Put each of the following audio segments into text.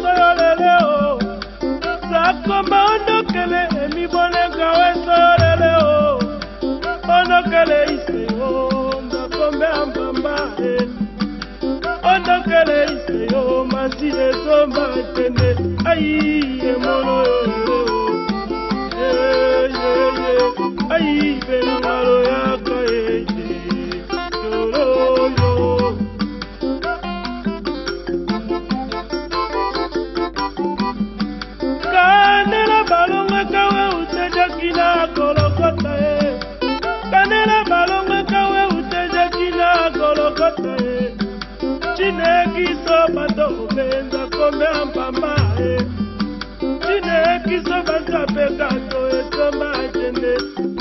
soleleo sakoma ondokele emibonenga we soleleo ondokele iseyo mbakombe ambamba ondokele iseyo masile somba tende ayi emono ayi benangalo yaka Kanela balonga kawe uteja kina kolokota Kanela balonga kawe uteja kina kolokota Chine kiso bato benza kombe ampamba Chine kiso bato pekato esoma jende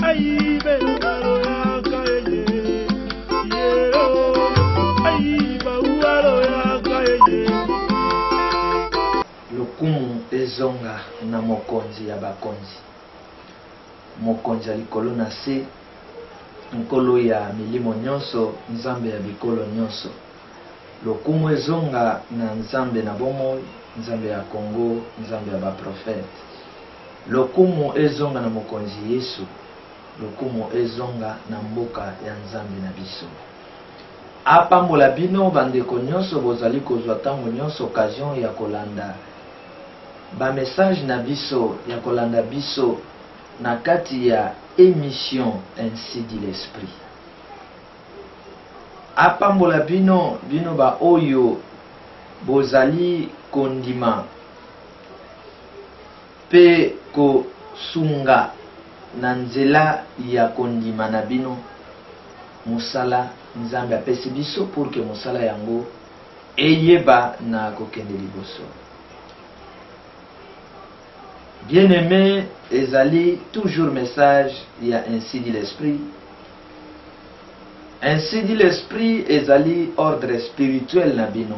Aibe ngalo yaka Yero Aiba uwalo yaka Lokumu ezonga na mokonzi ya bakonzi. Mokonzi ya likolo na se, nkolo ya milimo nyonso, nzambe ya bikolo nyonso. Lokumu ezonga na nzambe na bomoi, nzambe ya Kongo, nzambe ya baprofete. Lokumu ezonga na mokonzi Yesu, lokumu ezonga na mboka ya nzambe na biso. Apambola bino bandeko nyonso bozali kozwa tango nyonso occasion ya kolanda ba message na biso ya kolanda biso na kati ya émission Ainsi dit l'Esprit. Apambola bino ba oyo bozali kondima pe ko sunga na nzela ya kondima na bino musala nzambe apesi biso pour que musala yango eyeba na kokende liboso. Bien-aimé, ezali toujours message, il y a ainsi dit l'Esprit. Ainsi dit l'Esprit, ezali ordre spirituel na bino,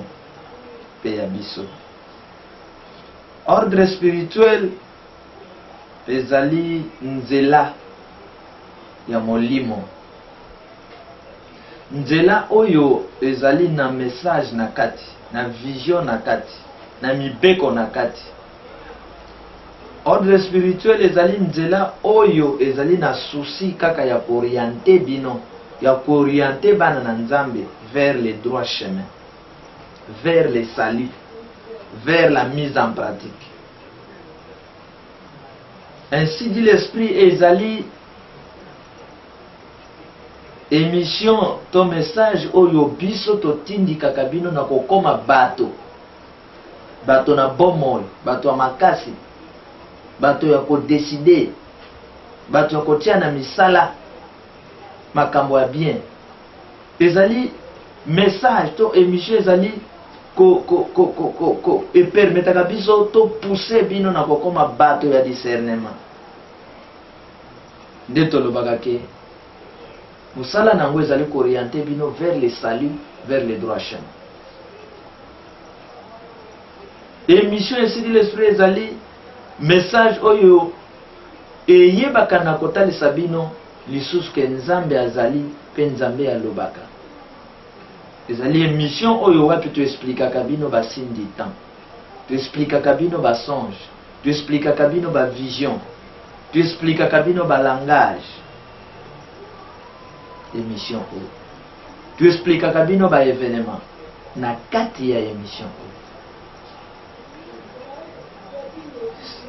pe ya biso. Ordre spirituel, ezali nzela ya molimo. Nzela oyo ezali na message na kati, na vision na kati, na mibeko na kati. Ordre spirituel ezali nzela oyo ezali na souci kaka ya orienter bino, ya orienter bana na nzambe vers le droit chemin, vers le salut, vers la mise en pratique. Ainsi dit l'Esprit ezali émission to message oyo biso to tindi kaka bino na kokoma bato na bomoi, bato ya makasi, bato ya kodeside, bato ya kotia na misala makambo ya bien. Ezali message to émission ezali e permetaka biso to pousser bino na kokoma bato ya discernement. Nde tolobaka ke musala nango ezali orienter bino vers le salut, vers le droit chemin. Émission Ainsi dit l'Esprit ezali message oyo eyebaka na kotalisa bino lisusu ke nzambe azali pe nzambe alobaka. Ezali émission oyo wapi tu explikaka bino ba signe du temps, tu explikaka bino ba songe, tu explikaka bino ba vision, tu explikaka bino ba langage. Émission oyo tu explikaka bino ba événement na kati ya émission oyo.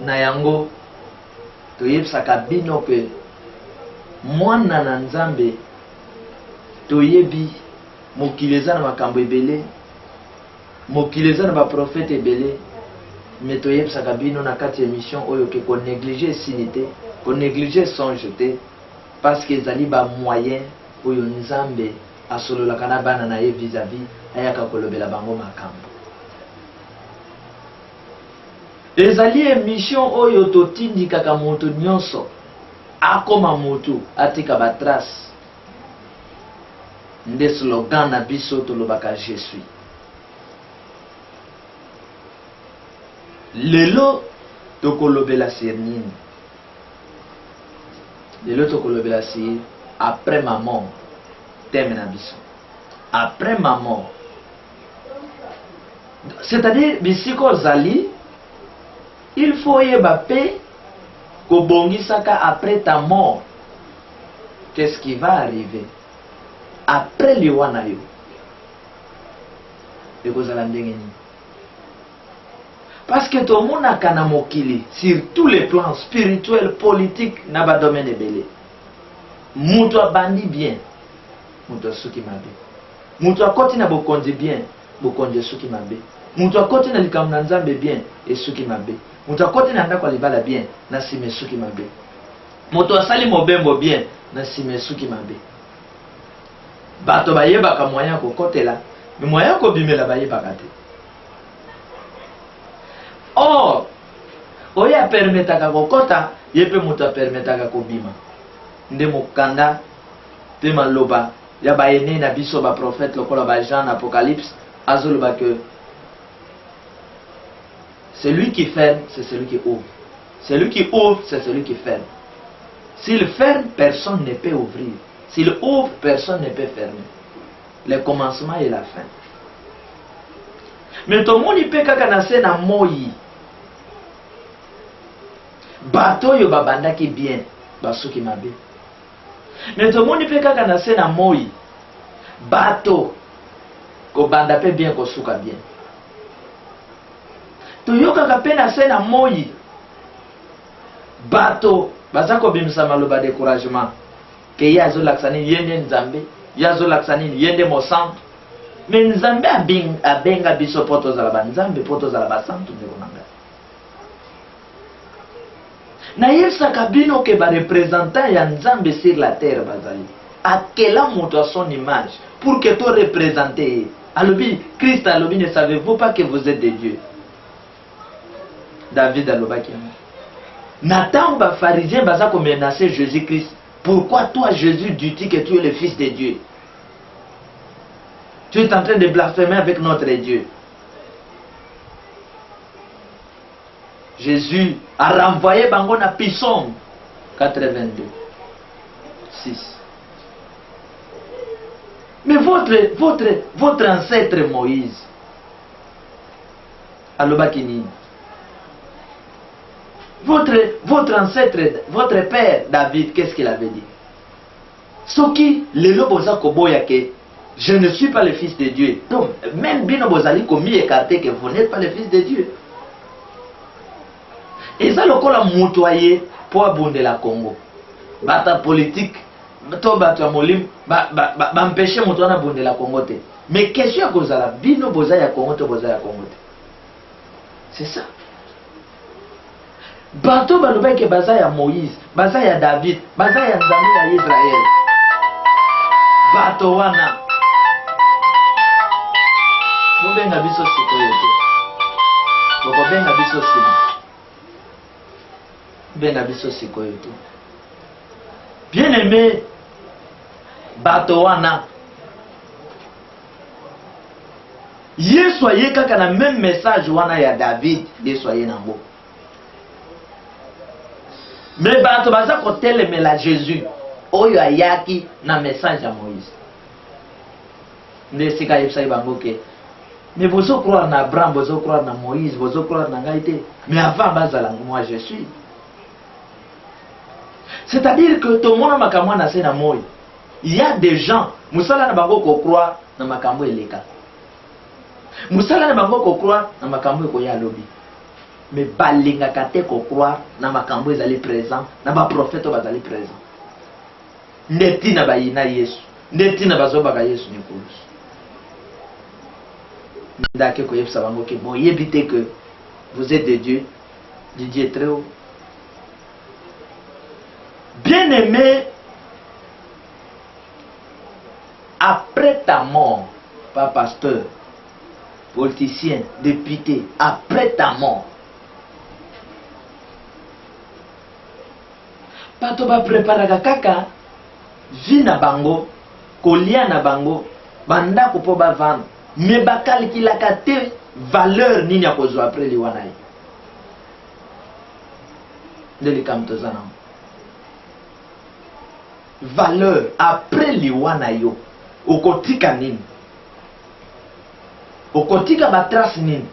Na yango toyebisaka bino ke mwana na nzambe toyebi mokili eza na makambo ebele, mokili eza na baprofete ebele, me toyebisaka bino na kati ya émission oyo ke ko négliger esili te, ko négliger songe te, parce que ezali ba moyen oyo nzambe asololaka na bana na ye vis-à-vis ayaka kolobela bango makambo. Ezali émission oyo totindi kaka moto nyonso akoma moto atika ba trace. Nde slogan na biso tolobaka je suis. Lelo tokolobela sur nini? Lelo tokolobela sur après ma mort. Thème na biso. Après ma mort. C'est-à-dire, bisiko zali, il faut yeba pe kobongi saka après ta mort. Qu'est-ce qui va arriver? Après le wanayo. Et vous allez parce que tout le monde a kanamokili sur tous les plans spirituels, politiques, n'a pas domaine belé. Mouto bandi bien, mouto suki mabe. Mouto koti na bokonzi bien, bokonzi suki mabe. Mouto koti na likamna nzambe bien, et suki mabe. Mouto koti na ndako libala bien, na sime suki mabe. Mouto asali mobembo bien, na sime suki mabe. Bato bayeba ka moyen ko kotela, mais moyen ko bimela bayeba kate. Or, oya permetaka kokota, yepe muta permetaka kobima. Nde mokanda, te maloba, ya baene na biso ba prophète lokola ba Jean Apocalypse, azoloba que celui qui ferme, c'est celui qui ouvre. Celui qui ouvre, c'est celui qui ferme. S'il ferme, personne ne peut ouvrir. S'il ouvre, personne ne peut fermer. Le commencement et la fin. Mais tout le monde peut kanase na moyi. Bato yo babanda ki bien, basuki mabe. Mais tout le monde peut kanase na moyi. Bato ko banda pe bien ko suka bien. To yo kaka pe na se na moyi. Bato bazako bimisa maloba découragement. Que yazo laksani yende nzambe, yazo laksani yende mo centre. Mais nzambe abenga biso poto za la nzambe poto za la centre de konanga. Na yesa kabino ke ba représentant ya nzambe sur la terre bazali. À quel moto à son image pour que tu représentes. Alobi Christ alobi, ne savez-vous pas que vous êtes des dieux? David alobaki. Nathan ba pharisien bazako menacer Jésus-Christ. Pourquoi toi, Jésus, dis-tu que tu es le Fils de Dieu? Tu es en train de blasphémer avec notre Dieu. Jésus a renvoyé Bango na Psaume 82, 6. Mais votre ancêtre Moïse, Alobakini, votre ancêtre, votre père David, qu'est-ce qu'il avait dit? Soki, le loboza koboya ke, je ne suis pas le fils de Dieu. Donc, même Bino Bozali komi écarté que vous n'êtes pas le fils de Dieu. Et ça, le kola moutoyer pour abonder la Congo. Bata politique, to bata molim, empêcher moutoyer abonder la Congo. Mais question à cause de la Bino Bozaya Congo, to Bozaya Congo. C'est ça. Bato balobé ke bazaya Moïse, bazaya David, bazaya Nzambe ya Israël. Bato wana. Bobenga biso sikoyo te. Bobenga biso sima. Benga biso sikoyo te. Bien aimé, bato wana. Ye soyez kaka na même message wana ya David, ye soyez nango. Mais bato baza kotel me la Jésus oyo ayaki na message à Moïse. Nesika yebisa bango ke mais vous croire na Abraham, vous croire na Moïse, vous croire na Ngaïté, mais avant bazala moi je suis. C'est-à-dire que tout le monde makamwa na se na moi. Il y a des gens musala na bango ko croire na makambo eleka. Musala na bango ko croire na makambo ko ya lobi. Mais balinga kate ko croire na makambo ezali présent, na ba prophète bazali présent. Neti na bayina Yesu, neti na bazoba ka Yesu ni kulusu. Ndake ko yebisa bango ke bon yebite que vous êtes des dieux, du Dieu très haut. Bien aimé, après ta mort, pas pasteur, politicien, député, après ta mort, bato ba preparaka kaka vi na bango kolia na bango bandako po bavanda me bakalikilaka te valeur nini akozwa après liwana ye nde likambo toza nango valeur après liwana yo okotika nini okotika ba trace nini.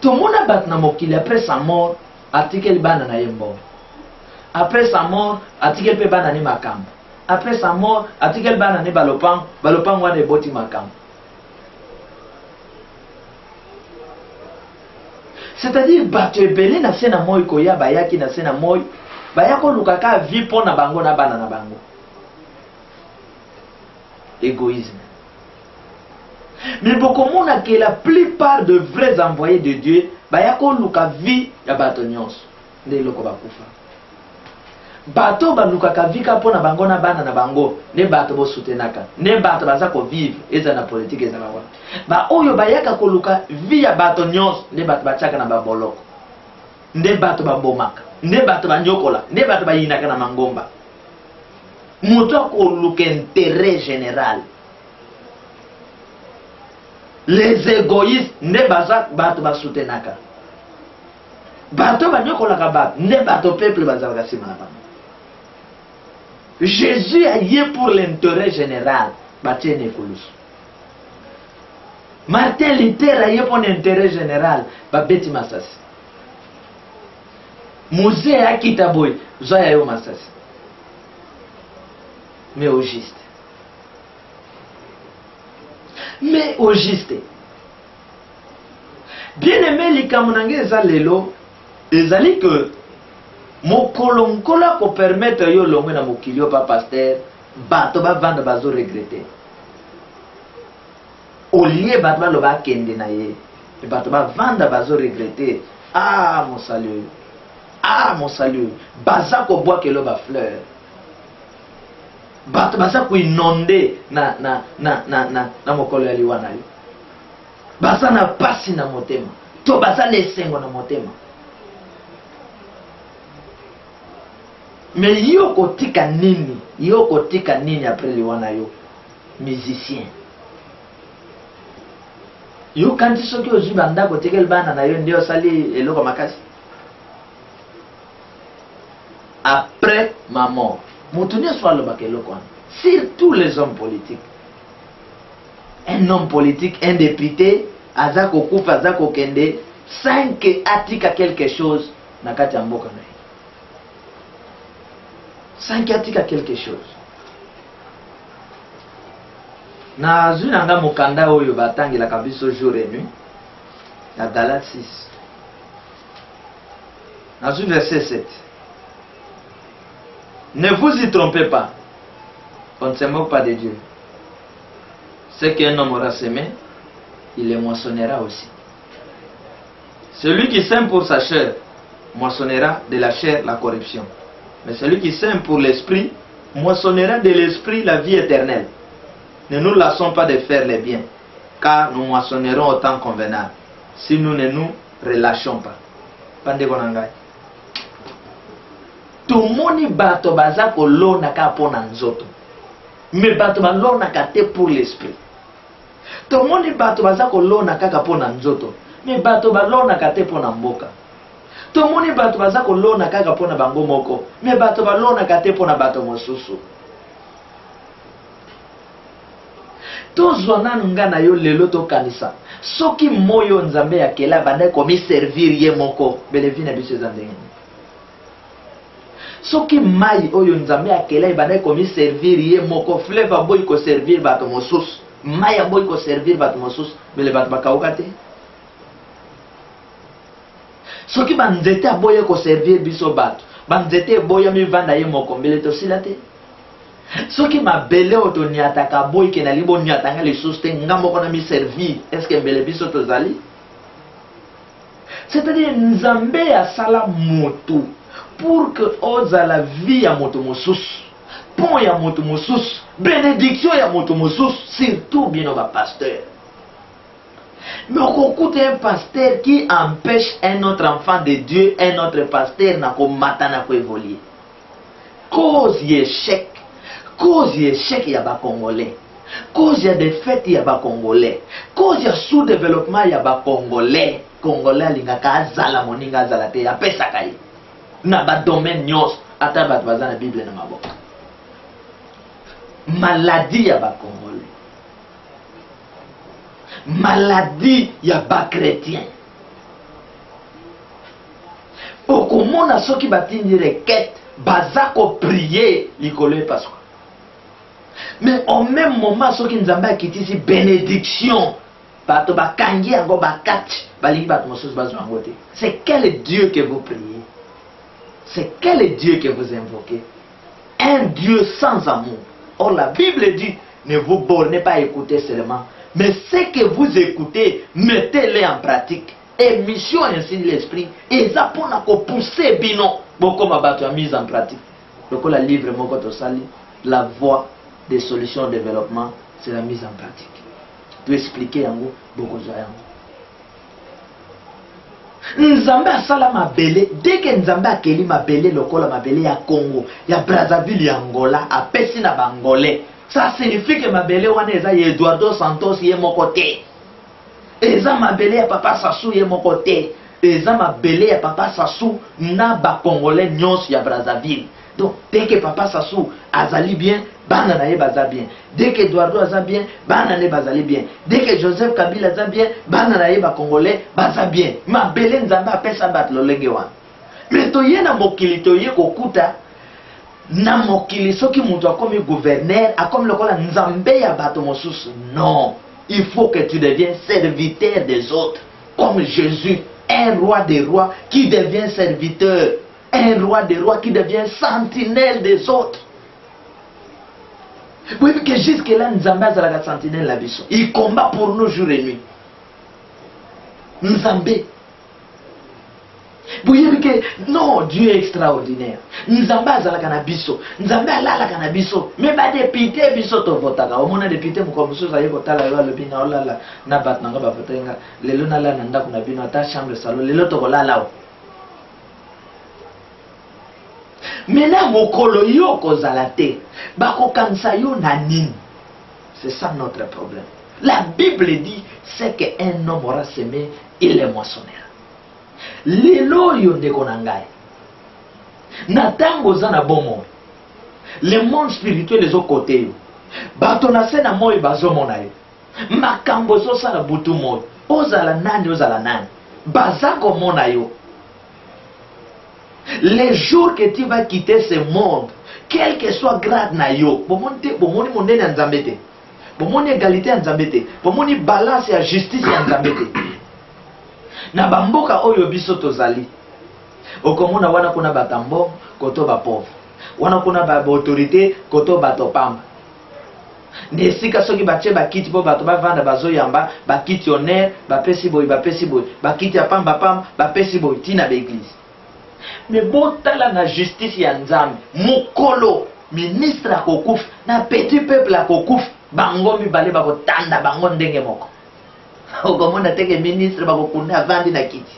Tout le monde a battu mokili après sa mort, article bana na yembo. Après sa mort, article pe bana ni makam. Après sa mort, article bana ni balopang wana boti makam. C'est-à-dire battu ebele na sena moy koya bayaki na sena moy, bayako lukaka vi pona bango na bana na bango. Égoïsme. Mais beaucoup de monde que la plupart de vrais envoyés de Dieu, bayako luka vi ya bato nyonso. Nde loko bakufa. Bato ba luka ka vi ka pona bango na bana na bango, ne bato bo soutenaka. Ne bato baza ko vivre eza na politique eza bawa. Ba oyo bayaka ko luka vi ya bato nyonso, ne bato bachaka na baboloko. Ne bato ba bomaka. Ne bato ba nyokola, ne bato ba yinaka na mangomba. Moto ko luka intérêt général. Les égoïstes ne bazak bato ba soutenaka. Bato ba nyokola ka bato, ne bato peuple bazaka simana ba. Jésus a yé pour l'intérêt général. Batiene Koulous. Martin Luther a yé pour l'intérêt général. Babeti Massassi. Musée a Kitaboy. Zoya yo Massassi. Mais au juste. Mais au juste. Bien aimé, les Kamunangé Zalelo, ils allaient que mokolo ko permettre yo longwe na mokilio pa pasteur bato ba vendre bazo regretter au lieu bato ba lo ba kende na ye bato ba vendre bazo regretter. Ah mon salut baza ko bois que lo ba fleur bato baza ko inonder na mokolo ya liwana yo baza na pasi na motema to baza lesengo na motema. Mais yoko tika nini après liwana yo musicien yo kanti soki ozi banda ko tekel bana na yo ndio sali eloko makasi après ma mort mutuni soit le bakeloko surtout les hommes politiques. Un homme politique, un député azako kufa azako kende sans que atika quelque chose na kati ya mboka na sans qu'il y ait quelque chose. Na zunanga mukanda oyo batangi la kabiso jour et nuit. Na Galates 6. Na verset 7. Ne vous y trompez pas. On ne se moque pas de Dieu. Ce qu'un homme aura semé, il les moissonnera aussi. Celui qui sème pour sa chair, moissonnera de la chair la corruption. Mais celui qui sème pour l'esprit, moissonnera de l'esprit la vie éternelle. Ne nous lassons pas de faire les biens, car nous moissonnerons au temps convenable, si nous ne nous relâchons pas. Pandegonangai. Tout le monde bato bazako lona ka pona nzoto. Mais bato balona ka te pour l'esprit. Tout le monde bato bazako lona ka pona nzoto. Mais bato balona ka te pona mboka. Tout le monde bato bazako lona kaka pona bango moko, mais bato balona kate pona bato mosusu. Tozwana nga na yo lelo to kanisa. Soki moyo nzambe ya kela banda komi servir ye moko, belevi na biso zandenge. Soki mai oyo nzambe ya kela banda komi servir ye moko, fleva boy ko servir bato mosusu. Mai boy ko servir bato mosusu, bele bato bakauka te. Soki banzete aboye ko servir biso bato, banzete boya mi vanda ye moko mbele to silate. Soki mabele oto nyataka boy ke na libo nyatanga le soste ngambo kona mi servir, est-ce que mbele biso to zali? C'est-à-dire nzambe ya sala moto pour que oza la vie ya moto mosusu, pon ya moto mosusu, bénédiction ya moto mosusu, surtout bien au pasteur. Mais on écoute un pasteur qui empêche un autre enfant de Dieu, un autre pasteur n'a pas matana pour évoluer. Cause échec y a ba Congolais. Cause y a défaite y a ba Congolais. Cause y a sous-développement y a ba Congolais. Congolais lingaka azala moninga azala te ya pesa kai. Na ba domaine nyos ata ba bazana Bible na maboko. Maladie y a ba Congolais. maladie ya ba chrétien. Okomona soki batindi requête bazako prier likolo Passoua. Mais au même moment soki nzambe akitisi bénédiction bato bakangi yango bakati balingi bato mosusu bazwa yango te. C'est quel Dieu que vous priez? C'est quel Dieu que vous invoquez? Un Dieu sans amour. Or la Bible dit, ne vous bornez pas à écouter seulement, mais ce que vous écoutez, mettez-les en pratique. Et mission ainsi de l'esprit, et ça pour pousser bino, beaucoup ma mise en pratique. Donc le livre Mokoto Sali, la voie des solutions de développement, c'est la mise en pratique. Tu expliquer en gros beaucoup de gens. Nzambe asala mabele, dès que Nzambe akeli mabele lokola mabele ya Congo, ya Brazzaville, ya Angola, apesi na bangolais. Ça signifie que mabele wana eza ya Eduardo Santos ye moko te. Eza mabele ya Papa Sassou ye moko te. Eza mabele ya Papa Sassou na ba Congolais nyonso ya Brazzaville. Donc dès que Papa Sassou azali bien, bana na ye baza bien. Dès que Eduardo aza bien, bana na ye bazali bien. Dès que Joseph Kabila aza bien, bana na ye ba Congolais baza bien. Mabele Nzambe apesa bat lolenge wana. Mais toye na mokili toye kokuta na mokili soki mutu akomi gouverneur akomi lokola Nzambe ya bato mosusu. Non, il faut que tu deviennes serviteur des autres comme Jésus, un roi des rois qui devient serviteur, un roi des rois qui devient sentinelle des autres. Oui, que jusque là Nzambe azalaka sentinelle la biso. Il combat pour nous jour et nuit. Nzambe. Vous voyez que non, Dieu est extraordinaire. Nzambe azalaka na biso. Nzambe alalaka na biso. Mais ba député biso to votaka. Au mona député mo comme ça yeko tala yo le bina olala na bat nanga ba votenga. Lelo na la nanda kuna bino ata chambre salon. Lelo to kolala. Maintenant mokolo yo kozala te. Bako kansa yo na nini. C'est ça notre problème. La Bible dit c'est qu'un homme aura semé, il les moissonnera. Lelo yo ndeko na ngai. Na tango za na bomo. Le monde spirituel les autres côtés yo. Bato na se na moyo bazomona yo. Makambo so sala butu moyo. Ozala nani ozala nani. Bazako mona yo. Les jours que tu vas quitter ce monde, quel que soit grade na yo, bomoni monene ya Nzambe te. Bomoni égalité ya Nzambe te. Bomoni balance ya justice ya Nzambe te. Na bamboka oyo biso tozali. Okomona wana kuna batambo koto ba pauvre. Wana kuna ba autorité koto bato pamba. Nesika soki bache bakiti po bato bavanda bazoyamba, bakiti honneur, bapesi boy, bakiti ya pamba, bapesi boy tina ba église. Mais botala na justice ya Nzambe, mukolo ministre akokufa na petit peuple akokufa, bango mibale bakotanda bango ndenge moko. Okomona teke ministre bakokunda vandi na kiti.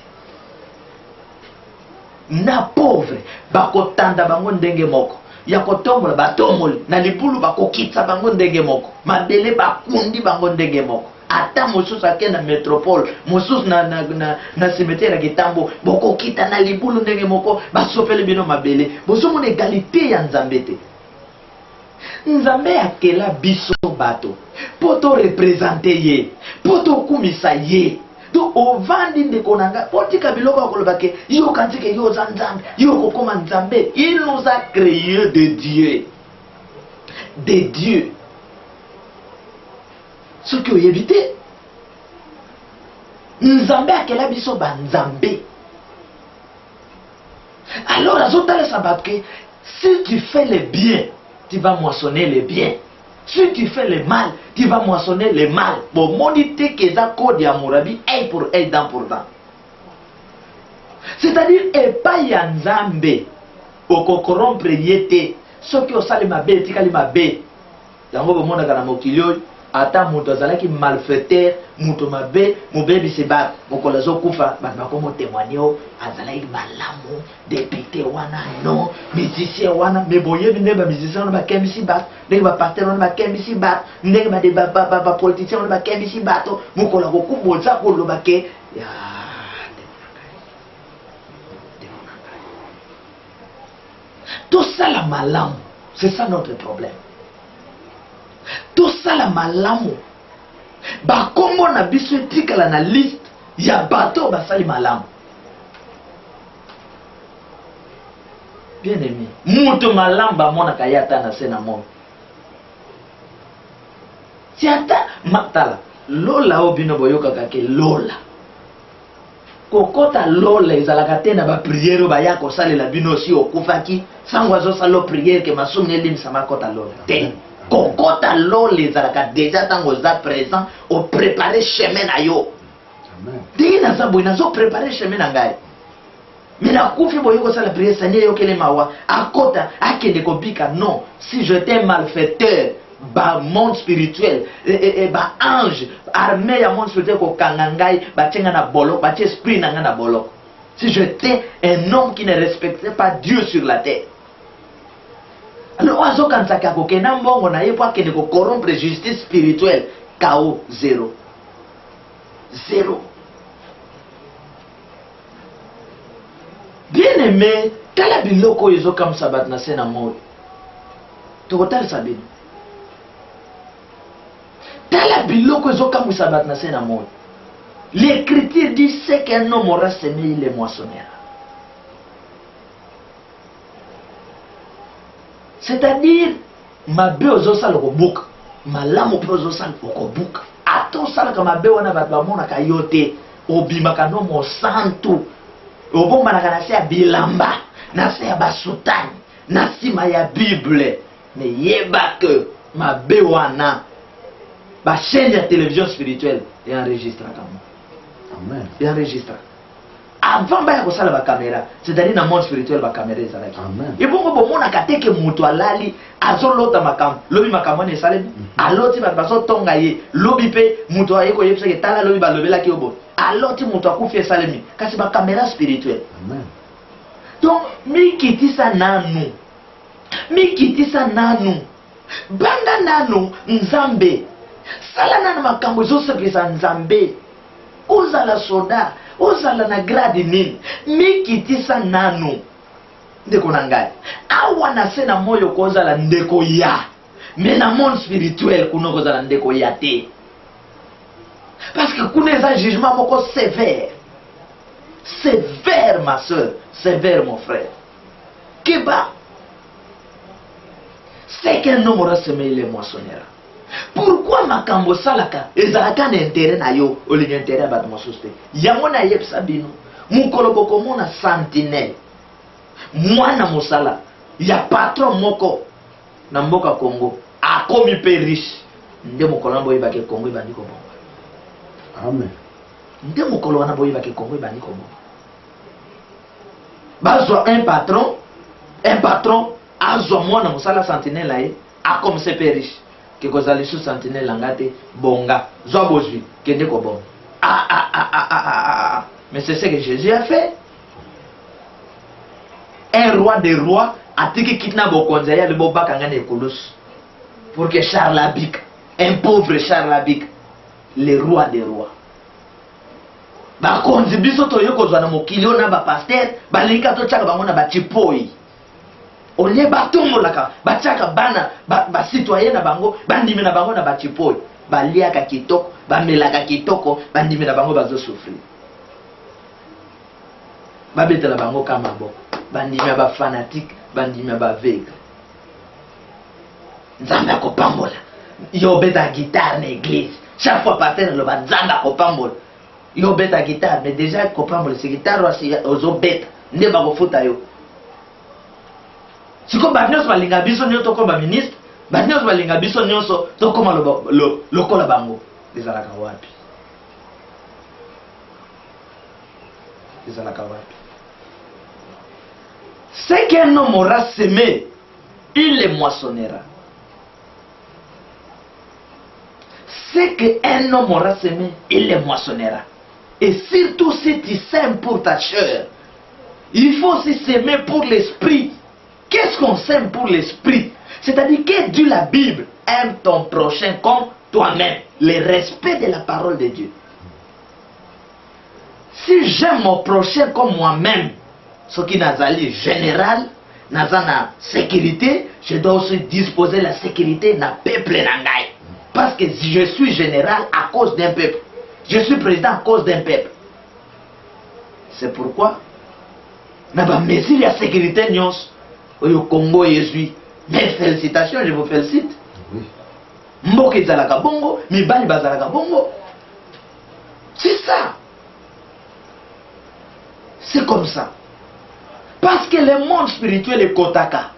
Na pauvre bakotanda bango ndenge moko. Ya kotombola batomoli na libulu bakokitsa bango ndenge moko. Mabele bakundi bango ndenge moko. Ata mosusu ake na métropole, mosusu na cimetière ya Kitambo, bokokita na libulu ndenge moko, basopele bino mabele. Bozomona égalité ya Nzambe te. Nzambe akela biso bato poto représenter ye, poto kumisa ye. Donc ovandi ndeko nanga potika biloko akoloba ke yo kantike yo za Nzambe, yo kokoma Nzambe. Il nous a créé de Dieu. De Dieu. Ce que vous évitez, Nzambe akela biso ba Nzambe. Alors azotala sabatke, si tu fais le bien, tu vas moissonner le bien. Si tu fais le mal, tu vas moissonner le mal. Bon, monite que ça code ya mourabi, œil pour œil, dent pour dent. C'est-à-dire, et pas ya Nzambe, oko corrompre yete, ce qui au sali mabe, tikali mabe. Yango bo mona kana mokilio, ata muto azalaki malfaiteur, muto mabe, mubebi se bat, mokola zo kufa, bat bakomo témoigner, azalaki malamu, député wana non, musicien wana, mais boye ndenge ba musicien wana ba kemisi bat, ndenge ba pasteur wana ba kemisi bat, ndenge ba politicien wana ba kemisi bato, mokola ko kuboza ko lobake ya tout ça la malamu, c'est ça notre problème. Tout ça la malamu. ba kombo na biso etikala na liste ya bato basali malamu. Bien aimé, mutu malamu bamona kayata na sena mo. Tiata matala lola obino boyoka kake lola. Kokota lola ezalaka te na ba prière ba ya ko salela bino si okufaki sango azo salo prière ke masumi elim sama kota lola. Te kokota lola ezalaka déjà tango za présent au préparer chemin na yo. Amen. Dina za boina zo préparer chemin na ngai. Mina kufi boyoko sala prière sanye yo kele mawa akota akende kobika non si j'étais malfaiteur ba monde spirituel ba ange armée ya monde spirituel ko kangangai ba tenga na bolok ba esprit na nga na bolok. Si j'étais un homme qui ne respectait pas Dieu sur la terre. Alors oazo kansaka ko kena mbongo na ye po akende ko corrompre justice spirituelle KO 0. Bien aimé, tala biloko yezo kam sabat na sena mode. Total sabine. Tala biloko yezo kam sabat na sena mode. L'écriture dit c'est qu'un homme aura semé, il les moissonnera. C'est-à-dire, ma be ozo sala ko buka, malamu pe ozo sala ko buka. Ato sala ka mabe wana bat ba mona kayote, obimaka no mo santu. Obomba na se ya bilamba, na se ya basutani, na sima ya Bible. Mais yeba que ma bewana, ba chaîne de télévision spirituelle et enregistre comme amen. Et enregistre. Avant ba ko sala ba caméra, c'est-à-dire na monde spirituel ba caméra ezalaki. Amen. Et bon bo mona kateke mutu alali azolota makam, lobi makamo ne salé. Aloti ba baso tonga ye, lobi pe mutu ayeko yepse ke tala lobi ba lobela ki obo. Aloti mutu akufi salemi, kasi ba caméra spirituelle. Amen. Donc mi kitisa nanu. Mi kitisa nanu. Banda nanu nzambe. Sala nanu makambo zo sepesa nzambe. Ozala soda, ozala na grade nini. Mi kitisa nanu. Ndeko nangai. Awa na sena moyo kozala ndeko ya. Mais na monde spirituel kuno kozala ndeko ya te. Parce que kuna un jugement moko sévère. Sévère ma soeur, sévère mon frère. Keba. C'est qu'un homme aura semé, il les moissonnera. Pourquoi makambo salaka ezalaka na intérêt na yo au lieu d'intérêt ba mosuste yamona yepsa bino mukolo kokomona sentinelle mwana mosala ya patron moko na mboka Congo akomi pe riche nde mukolo na boyeba ke Congo ibandi ko bongo. Amen. Nde mukolo wana boyeba ke Congo ibandi ko bongo. Bazwa un patron azwa mwana mosala sentinelle aye akomi se pe riche que kozali sous sentinelle langate bonga zobozwi kende ko bon. Mais c'est ce que Jésus a fait. Un roi des rois a dit que kitna bokonza ya le bobaka ngane kolos pour que Charles Abic, un pauvre Charles Abic, le roi des rois. Ba konzi biso to yoko zwana mokilio na ba pasteur ba linka to chaka bango na ba chipoi. Onye batomolaka bachaka bana ba citoyen na bango bandimi na bango na bachipoi baliaka kitoko bamelaka kitoko bandimi na bango bazo souffrir babetela bango kama boko bandimi ba fanatique bandimi ba aveugle nzambe akopambola yo beta guitare na église chaque fois pater lo banzamba akopambola yo beta guitare mais déjà akopambola c'est guitare wasi ozo beta nde bakofuta yo. Si comme Bagnos balinga biso nyoto comme ministre, Bagnos balinga biso nyonso to comme le kola bango les alaka wapi. Les alaka wapi. C'est qu'un homme aura semé, il les moissonnera. C'est qu'un homme aura semé, il les moissonnera. Et surtout si tu sèmes pour ta chair, il faut aussi s'aimer pour l'esprit. Qu'est-ce qu'on sème pour l'esprit? C'est-à-dire que Dieu, la Bible, aime ton prochain comme toi-même. Le respect de la parole de Dieu. Si j'aime mon prochain comme moi-même, ce qui n'a pas général, n'a pas sécurité, je dois aussi disposer la sécurité dans le peuple nangai. Parce que je suis général à cause d'un peuple. Je suis président à cause d'un peuple. C'est pourquoi, dans la mesure de la sécurité, au Congo, je suis. Mais félicitations, je vous félicite. Mboke zalaka bongo, mibali bazalaka bongo. C'est ça. C'est comme ça. Parce que le monde spirituel est kotaka.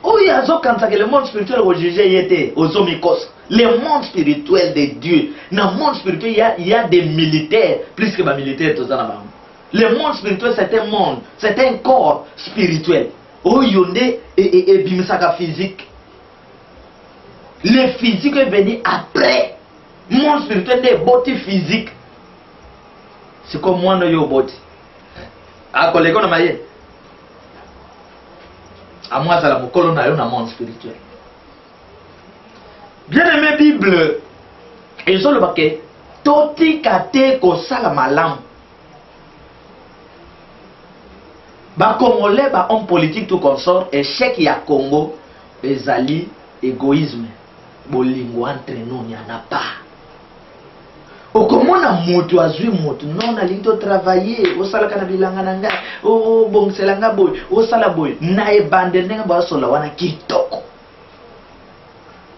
Oui, que le monde spirituel est jugé aux omikos. Le monde spirituel de Dieu. Dans le monde spirituel, il y a des militaires, plus que des militaires. Le monde spirituel, c'est un monde, c'est un corps spirituel. Oh, yonde et bimisaka physique. Le physique est venu après. Le monde spirituel est body physique. C'est comme moi, no body. À collègue, on a maillé. À moi, c'est la colonne dans le monde spirituel. Bien aimé Bible, ils ont le paquet. Toti kate ko salamalam. Ba Congolais, ba homme politique tout consort, échec ya Congo, ezali égoïsme. Bolingo entre nous, il n'y en a pas. Okomona mutu azui mutu non alinto travailler o sala kana bilanga nanga o bongselanga boy o sala boy na e bande ndenga ba sola wana kitoko.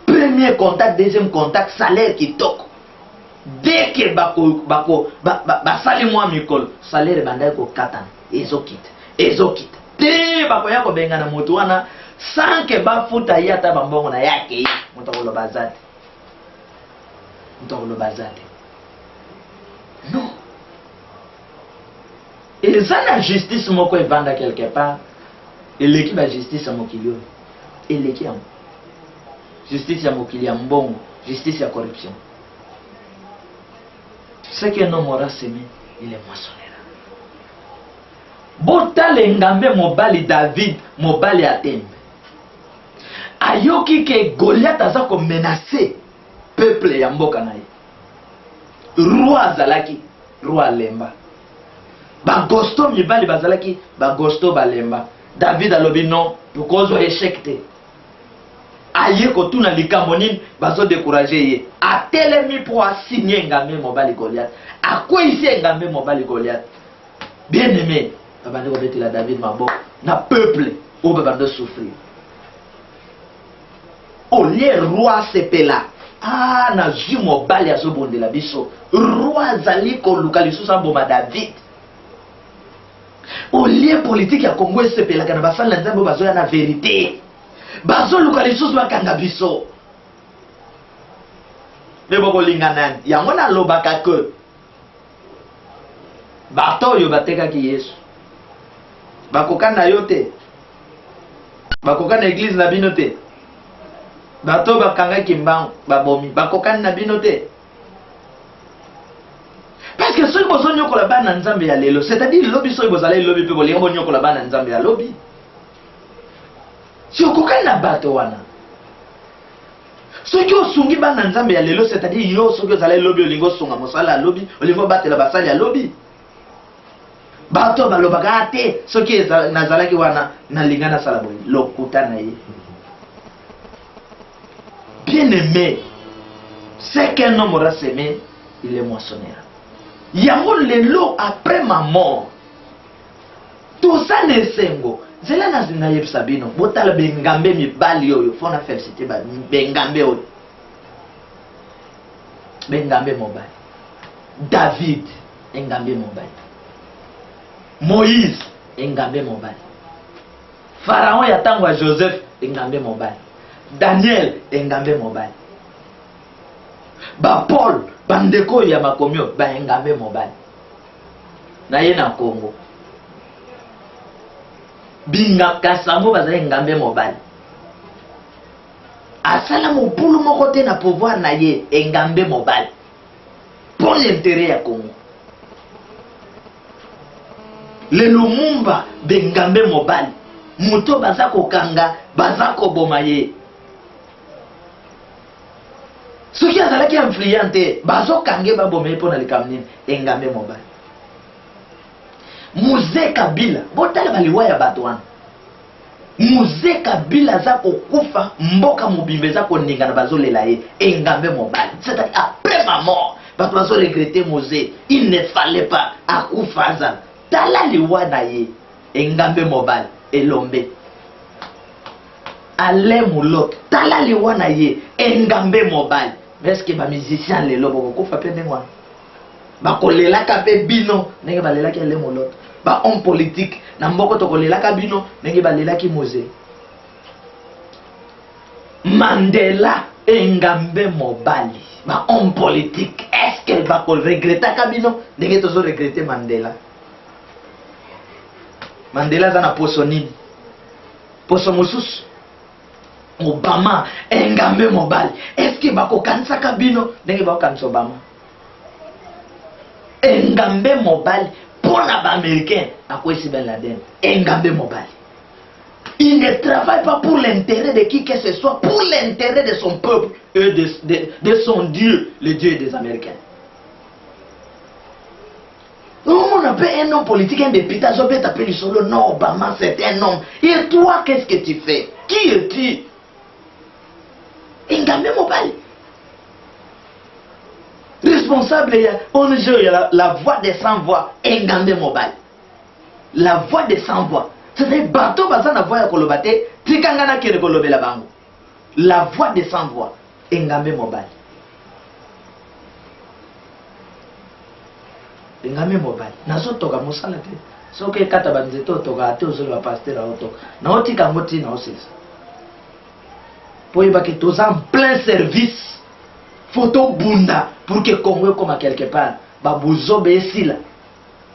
Premier contact, deuxième contact, salaire kitoko. Dès que ba sali moi mikol salaire banda ko katana ezokita te bako yako benga na mutu wana sans que ba futa yata bambongo na yake mutako lo bazate non. Et ça la justice moko e vanda quelque part. Et l'équipe de justice à mokilio. Et l'équipe justice à mokili à mbongo, justice à corruption. Ce que non aura semé, il est moissonnera. Bota lengambe mobali David, mobali Atembe. Ayoki ke Goliath aza ko menacer peuple ya mboka na ye. Roi Zalaki, roi Lemba. Bagosto mibali bazalaki, bagosto balemba. David alobi non, pourquoi zo échec te. Aye ko tuna likambo nini bazo décourager ye. Atelemi pour assigner ngambe mobali Goliath. Akwa ici ngambe mobali Goliath. Bien aimé, babande ko betela David mabo na peuple o babande souffrir. O le roi sepela. Ah, na ju mobali azobondela biso. Roi zali ko luka lisusu mboma David. Au lieu politique ya Congo sepela kana basala nzambe bazoya na vérité. Bazo luka lisusu bakanga biso. Nebo kolingana yango na lobaka ke. Bato yo bateka ki Yesu. Bakokana yote. Bakokana église na binote. Bato bakanga kimbango babomi bakokani na binote. Parce que ceux qui sont nyokola bana nzambe ya lelo, c'est-à-dire lobi so ibozala lobi pe bolingo nyokola bana nzambe ya lobi. Si okokani na bato wana. Ceux qui osungi bana nzambe ya lelo, c'est-à-dire yo so ki ozala lobi olingo sunga mosala lobi, olingo batela basali ya lobi. Bato balobaka ate ceux qui nazalaki wana na lingana sala boy lokuta na ye. Bien aimé, c'est qu'un homme aura semé, il est moissonneur. Yango lelo après ma mort. Tout ça ne sengo. Zela na zina yebsabino. Botala bengambe mi bali yoyo. Fona félicité ba bengambe oyo. Bengambe mobile. David engambe mobile. Moïse engambe mobile. Pharaon yatangwa Joseph engambe mobile. Daniel engambe mobile. Ba Paul bandeko ya makomio ba engambe mobile. Na ye na Congo. Binga kasango baza engambe mobile. Asala mopulu moko te na pouvoir na ye engambe mobile. Pour l'intérêt ya Congo. Le Lumumba bengambe mobile. Muto baza kokanga baza koboma ye. Ce qui a été influenté, bazo kange babome pona likamni engambe mobile. Mouze Kabila, botala baliwa ya batwana. Musée Kabila za kokufa mboka mobimbe za koninga na bazolela ye engambe mobali. C'est-à-dire après ma mort, bato bazo regretter Musée, il ne fallait pas akufa za. Tala liwa na ye engambe mobali elombe. Ale mulot tala liwa na ye engambe mobali. Est-ce que ba musicien lelo boko kofa pe ndengwa? Ba kolela ka pe bino ndenge balela ki ale mulot. Ba homme politique na mboko to kolela ka bino ndenge balela ki Musée. Mandela engambe mobali. Ba homme politique est-ce qu'elle va regretter ka bino ndenge to zo regretter Mandela? Mandela za na poso nini? Poso mususu. Obama engambe mobali. Est-ce que bako kanisa kabino ndenge bako kanisa Obama? Engambe mobali pour les Américains à quoi c'est Ben Laden. Engambe mobali. Il ne travaille pas pour l'intérêt de qui que ce soit, pour l'intérêt de son peuple et de son Dieu, le Dieu des Américains. On appelle un homme politique, un député, je vais t'appeler le solo. Non, Obama, c'est un homme. Et toi, qu'est-ce que tu fais? Qui es-tu? Engambe mobile. Responsable, on joue la voix des sans-voix. Engambe mobile. La voix des sans-voix. C'est-à-dire, bateau, baza na voix ya kolobate, tikangana kere kolobe la bango. La voix des sans-voix. Engambe mobile. Engambe mobile. Nazo toka mosala te. Soke kata banzeto toka ate ozolo pasteur a otoka. Na otika ngoti na osesa. Pour que tu es en plein service, photo bunda pour que Congo comme quelque part, babouzo ici là,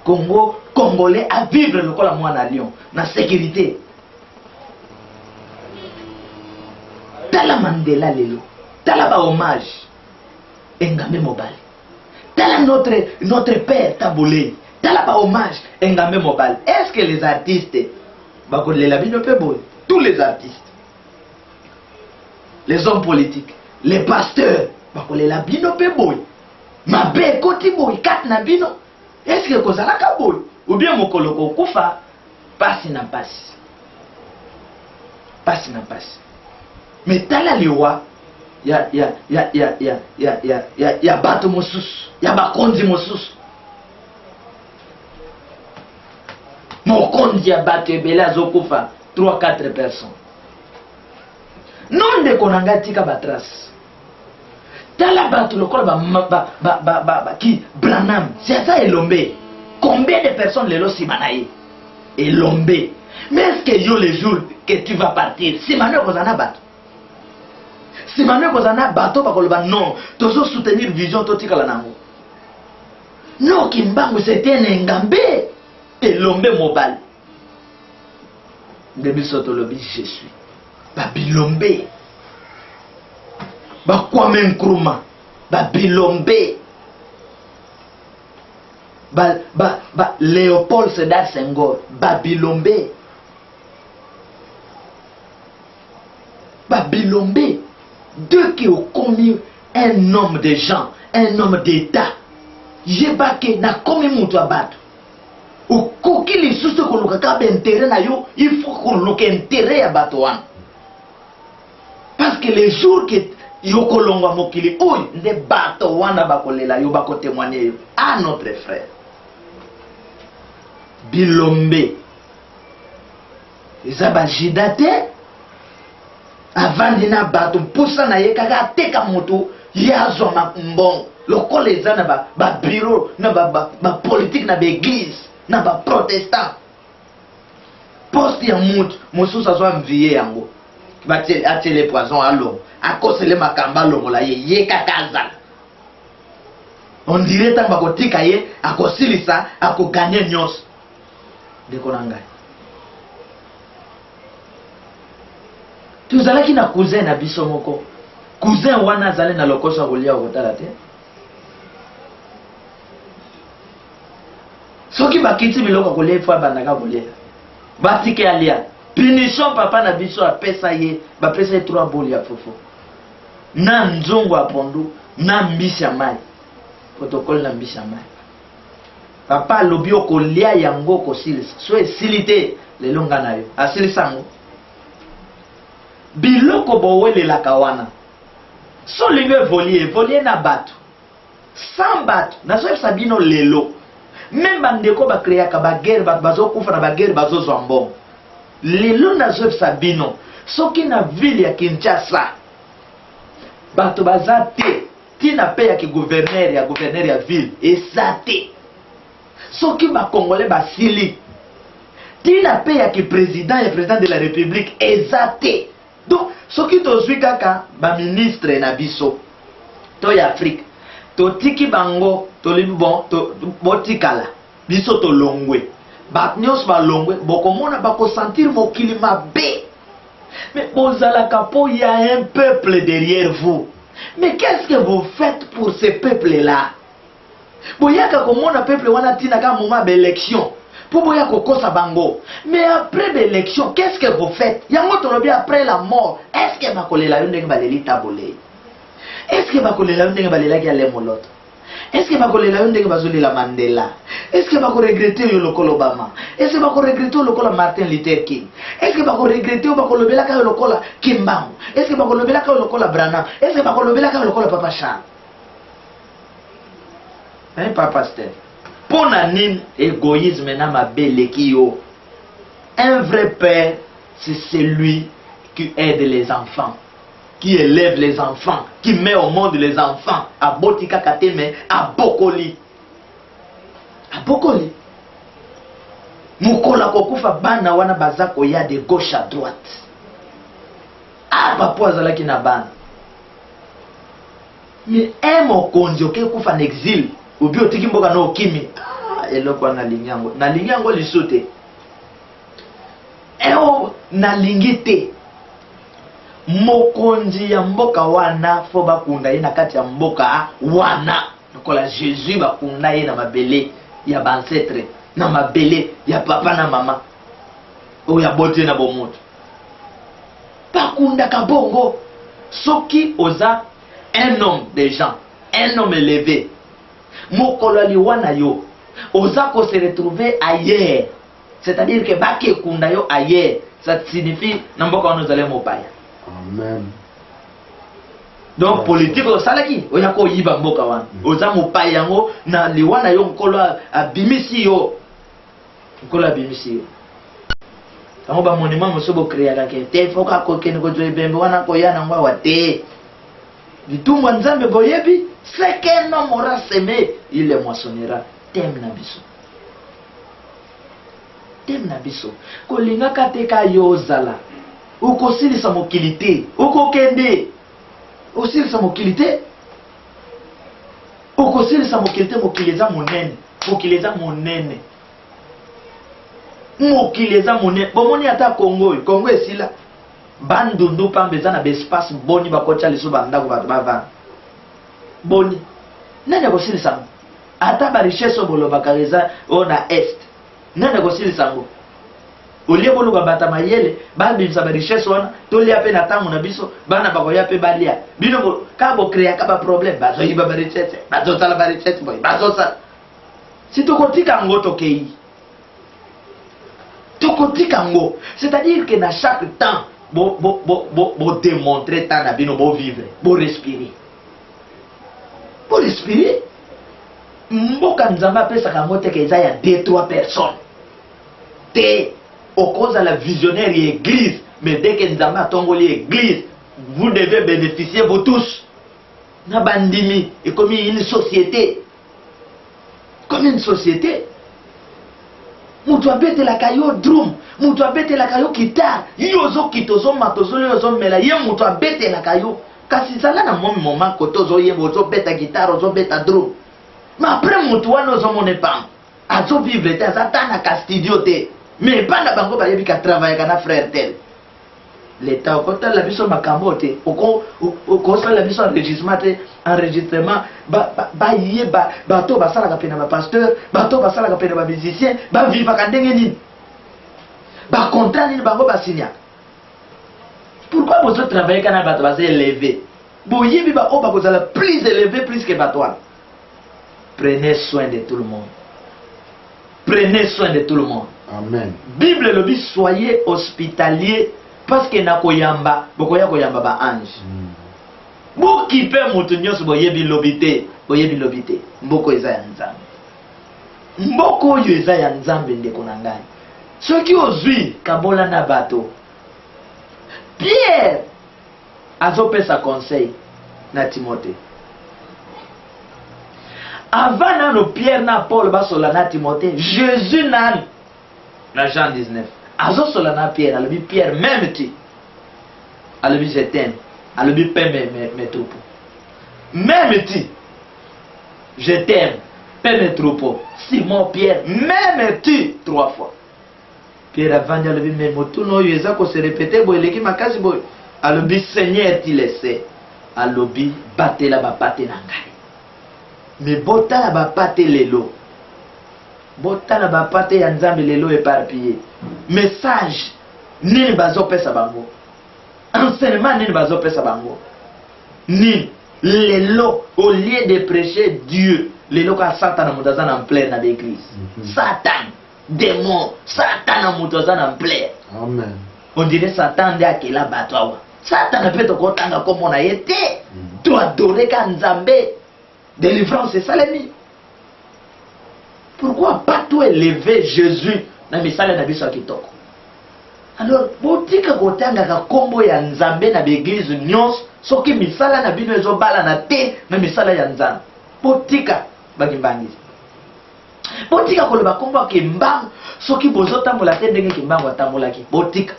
Congo congolais à vivre le col à moi à Lyon, na sécurité. Tala Mandela lelo, tala ba hommage, engambe mobile. Tala notre père Taboulé, tala ba hommage, engambe mobile. Est-ce que les artistes, bakole la bino pe boy, tous les artistes, les hommes politiques, les pasteurs, bakolela bino pe boy. Mabe koti boy, kat na bino. Est-ce que kozala ka boy? Ou bien mokolo ko kufa, passe na passe. Passe na passe. Mais tala liwa, ya bato mosus, ya bakonzi mosus. Mokonzi ya bato ebele azokufa 3-4 personnes. Non de konanga tika batras. Tala bato lokola qui Branham, c'est ça Elombe. Combien de personnes lelo simanaye? Elombe. Mais est-ce que yo les jours que tu vas partir, simano kozana bato? Simano kozana bato bakoloba non, tozo soutenir vision totika la nango. Non kimbangu c'était un engambe. Elombe mobile. Demi sotolobi je suis. Babilombe, Kwame Nkrumah, Babilombe, Léopold Sédar Senghor, Babilombe, Babilombe, deux qui ont commis un homme de gens, un homme d'État. J'ai baqué na commis mon toit. Au coquille les sous qu'on loue intérêt na yo, il faut qu'on loue intérêt à batouan. Parce que les jours que yoko longwa mokili, oui, les bateaux wana bakolela yo bako témoigner à notre frère. Bilombe. Izaba jidate avant dina bateau poussa na ye kaka teka moto yazo makumbon. Loko les ana ba bureau na ba politique na ba église na ba protestant. Poste ya mout mosusa zo mvier yango. Ati les poisons à l'eau. À cause de makamba l'eau, ye kakaza. On dirait que tu as gagné, à cause de ça, à cause gagner nyos. De konanga. Tu zala ki na cousin na biso moko. Cousin wana zale na lokosa kolia okotala te. Soki bakiti biloko kolia fwa bandaka kolia. Batike alia. Punition papa na biso a pesa ye, ba pesa ye 3 boli ya fofo. Na nzongo a pondu, na mbisha mai. Protocole na mbisha mai. Papa lobi okolia yango ko silisa. So esilite le longa na yo. Asilisa ngo. biloko bowele la kawana so lingo voler na bato sans bato na so sabino lelo même bandeko ba créer ka ba guerre bazo kufa na ba guerre bazo zwambo lelo na so sabino soki na ville ya Kinshasa bato bazate tina pe ya ki gouverneur ya ville ezate soki ba congolais basili tina pe ya ki président de la république ezate. Donc soki tozwi kaka ba ministre na biso to ya Afrique to tiki bango to libon to botikala biso to longwe ba nyos ba longwe bokomona ba ko sentir mokili mabe. Mais bozalaka po y a un peuple derrière vous. Mais qu'est-ce que vous faites pour ce peuple-là? Boyaka komona peuple wana tina ka moment d'élection. Pour boya kokosa bango. Mais après l'élection, qu'est-ce que vous faites? Yango tolobi après la mort. Est-ce que bakolela yo ndenge baleli tabole? Est-ce que bakolela yo ndenge balela ki ale moloto? Est-ce que bakolela yo ndenge bazoli la Mandela? Est-ce que bako regretter yo lokolo Obama? Est-ce que bako regretter lokolo Martin Luther King? Est-ce que bako regretter bako lobela ka yo lokola Kimbangu? Est-ce que bako lobela ka yo lokola Branham? Est-ce que bako lobela ka yo lokola Papa Charles? Hein, Papa Steph? Pour nanin égoïsme na mabele ki yo. Un vrai père, c'est celui qui aide les enfants, qui élève les enfants, qui met au monde les enfants. A botika kateme, a bokoli. A bokoli. Mukola kokufa bana wana bazako ya de gauche à droite. Ah, papa azalaki na bana. Mais un mokonzi oke kufa en exil. Ubi otiki mboka no kimi. Ah, eloko na linyango. Na linyango lisote. Eo na lingite. Mokonzi ya mboka wana fo bakunda ye na kati ya mboka wana. Lokola Jésus bakunda ye na mabele ya bancetre, na mabele ya papa na mama. O ya bote na bomoto. Bakunda kabongo. Soki oza un homme de gens, un homme élevé. Mokolali wana yo oza ko se retrouver ailleurs, c'est-à-dire que baki kunda yo ailleurs, ça signifie namboka wana ozale mopaya. Amen. Donc politique osalaki oya ko yiba mboka wana oza mopaya yango na liwana yo nkolo abimisi yo, nkolo abimisi yo. Tango ba monument mosobo créer ka te foka ko kene ko joye bembe wana ko yana ngwa wate Vitumwa nzambe boyebi, c'est qu'un homme aura semé, il le moissonnera. Tem na biso. Tem na biso. Kolinga kateka yozala. Uko silisa mokilite. Uko kende. Osilisa mokilite. Uko silisa mokilite mokileza monene. Mokileza monene. Mokileza monene. Bomoni ata Congo. Congo esila. Bandundu pambeza na bespace boni bakocha liso bandako bato bava boni nani kosilisa ngo ata ba richesse bolo bakareza ona est nani kosilisa ngo olie bolo bata mayele ba bimsa ba richesse wana tolia pe na tangu na biso bana bakoya pe balia bino bo ka bo créer ka ba problème bazo yiba ba richesse bazo tala ba richesse boy bazo sa si tokotika ngo tokei tokotika ngo, c'est-à-dire que dans chaque temps bo démontrer tant na bino bo vivre, bo respirer. Bo respirer. Mboka nzamba pesa kamote ke ya 2-3 personnes. Te au cause de la visionnaire église, mais dès que nzamba tongoli église, vous devez bénéficier vous tous. Na bandimi et comme une société. Comme une société. Mutu abete la kayo drum, mutu abete la kayo guitare, yozo kitozo matozo yozo mela, ye mutu abete la kayo. Kasi zala na momi moment kotozo ye mozo beta guitare, ozo beta drum. Mais après mutu wana ozo monepam. Azo vivre te azatana ka studio te. Mais banda bango ba yebi ka travailler kana frère tel. L'état au côté la biso makambo te, au ça la biso enregistrement ba yé ba to ba sala ka pena ba pasteur, ba to ba sala ka pena ba musicien, ba vivre ka ndenge nini. Ba contrat ni bango ba signa. Pourquoi vous travaillez kana ba to élevé? Bo yebi ba o ba ko sala plus élevé plus que batoine. Prenez soin de tout le monde. Prenez soin de tout le monde. Amen. Bible le dit soyez hospitaliers parce que na koyamba bokoya koyamba ba ange bokipe moto nyonso boyebi lobité mboko eza ya nzambe mboko oyo eza ya nzambe ndeko na ngai soki ozwi kabola na bato Pierre azopesa conseil na Timothée avant nano Pierre na Paul basola na Timothée Jésus na Jean 19 azosola na Pierre alobi Pierre même tu alobi je t'aime alobi paie mes troupeaux même tu je t'aime paie mes troupeaux Simon Pierre même tu 3 fois Pierre avant alobi mais motuno oyo eza ko se répéter boy eleki makasi boy alobi Seigneur tu le sais alobi batela bapate na ngai mais botala bapate lelo botala bapate ya nzambe lelo éparpillé message nini bazopesa bango enseignement nini bazopesa bango ni lelo au lieu de prêcher Dieu lelo ka Satan mutazana en plein na l'église Satan démon Satan mutazana en plein Amen. On dirait Satan de akela batwa Satan peut te kotanga comme on a été tu adorer ka nzambe délivrance c'est ça l'ennemi. Pourquoi pas tout élever Jésus na misala na biso kitoko? Alors botika kotanga ka kombo ya nzambe na l'église nyonso soki misala na bino ezobala na te na misala ya nzambe. Botika bagimbangi. Botika koloba kombo ke mbangu soki bozotambola te ndenge ke mbangu atambolaki. Botika.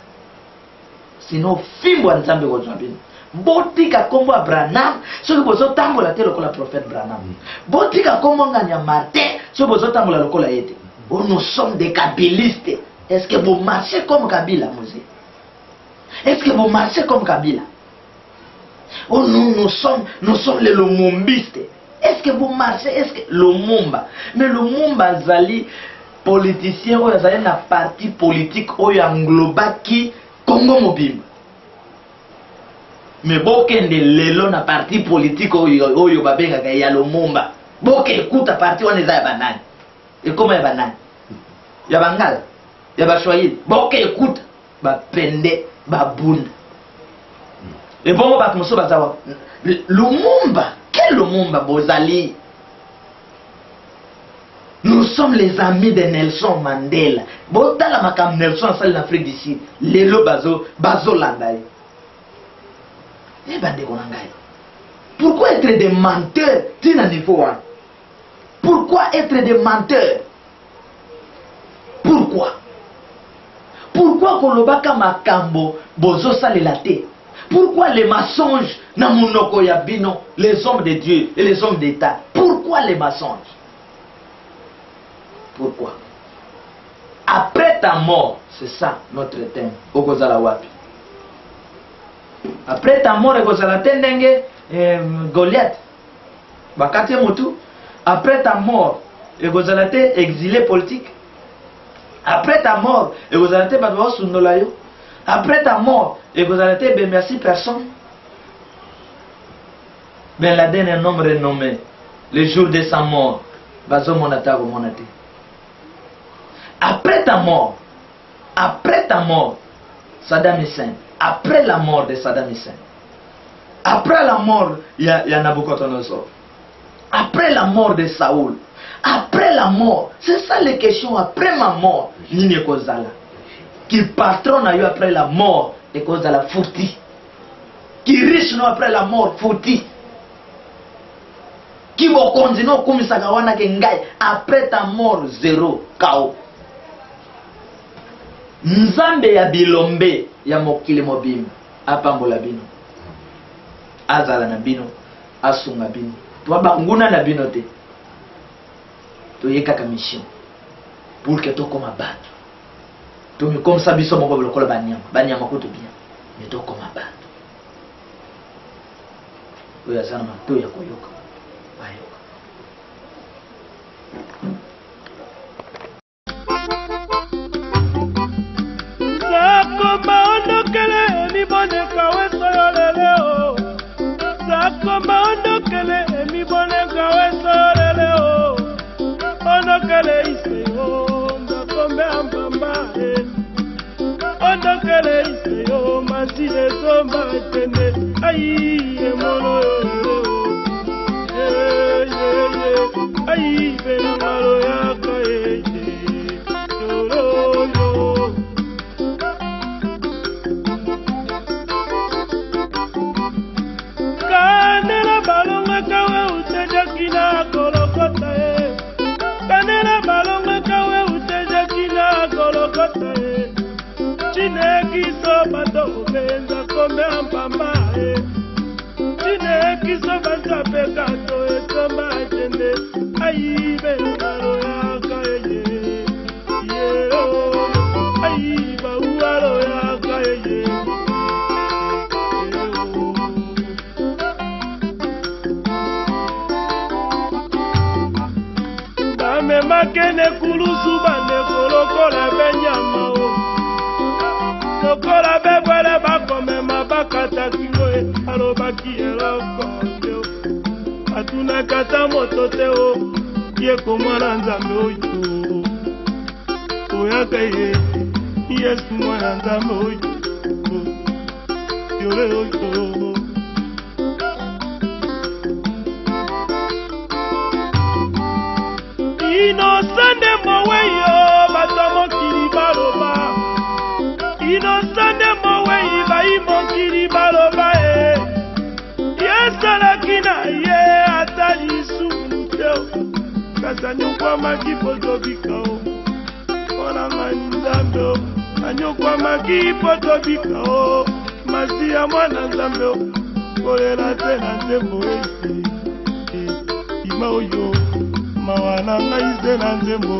Sinon fimbo nzambe kozwa bino. Botika kombo Branham soki bozotambola te lokola prophète Branham. Botika kombo nganya Martin soki bozotambola lokola yete. Oh, nous sommes des kabilistes. Est-ce que vous marchez comme Kabila, Mosé? Est-ce que vous marchez comme Kabila? Oh, nous sommes les Lumumbistes. Est-ce que vous marchez? Est-ce que Lumumba? Mais Lumumba zali politicien ou zali na parti politique ou engloba qui Congo Mobimba. Mais bokende lelo na parti politique oyo babenga ya Lumumba. Boke écoute parti wana za banani. Et comment ya banani? Ya bangala. Ya bashwaye. Boke écoute ba pende ba bunda. Et bon ba muso bazawa. Lumumba, quel Lumumba bozali? Nous sommes les amis de Nelson Mandela. Botala makam Nelson sali en Afrique du Sud. Lelo bazo landai. Eh bande konangai. Pourquoi être des menteurs? Tina niveau 1. Pourquoi être des menteurs? Pourquoi? Pourquoi kolobaka makambo bozo salela te? Pourquoi les mensonges na munoko ya bino, les hommes de Dieu et les hommes d'État? Pourquoi les mensonges? Pourquoi? Après ta mort, c'est ça notre thème. Okozala wapi? Après ta mort, okozala tendenge Goliath. Bakati mutu. Après ta mort, okozala te exilé politique. Après ta mort, okozala te batwa sundola yo. Après ta mort, okozala te ben merci personne. Ben Laden est un homme renommé. Le jour de sa mort, bazo monata ko monate. Après ta mort, Saddam Hussein, après la mort de Saddam Hussein, après la mort, il y a Nabucodonosor, après la mort de Saoul, après la mort, c'est ça les questions, après ma mort, Nini Kozala, qui patron a eu après la mort, et Kozala fouti, qui riche non après la mort, fouti, qui va continuer comme ça, après ta mort, zéro, chaos. Nzambe ya bilombe ya mokili mobimba apambola bino azala na bino asunga bino to banguna na bino te to yekaka mission pour que to koma bato to mi comme ça biso moko lokola banyama ko to bien mais to koma bato to ya sana to ya koyoka bayoka. Sakoma ondokele mi boneka weso yolele o. Sakoma ondokele mi boneka weso yolele o. Ondokele iseyo ndakombe ambamba e. Ondokele iseyo si esomba tene ayi emono ayi benangalo yaka eje yoroyo kanela balonga kawe uteja kina kolokota kanela balonga kawe uteja kina kolokota Chinekiso bato benza kombe ampamba Chinekiso banza pekato esomba jende Aibe ngalo yaka eye Yero Aiba uaro yaka eye Dame makene kulusu bane kolokola benyama Sokola bebwele bakome mabakata kingoe alobaki elokondeo Atuna kata mototeo Yeko mwana nzambe oyo Oyaka ye Yesu mwana nzambe oyo Yore oyo Inosande moweyo Batomo kiribaloba Inosande mowe ibai mokiri baloba Yesalakina ye atali sumuteo Kasanyokwa makipotobikao Ona manzambeo Anyokwa makipotobikao Masia mwana nzambeo Kolera tena nzembo ese Ima oyo Mawana nga ise na nzembo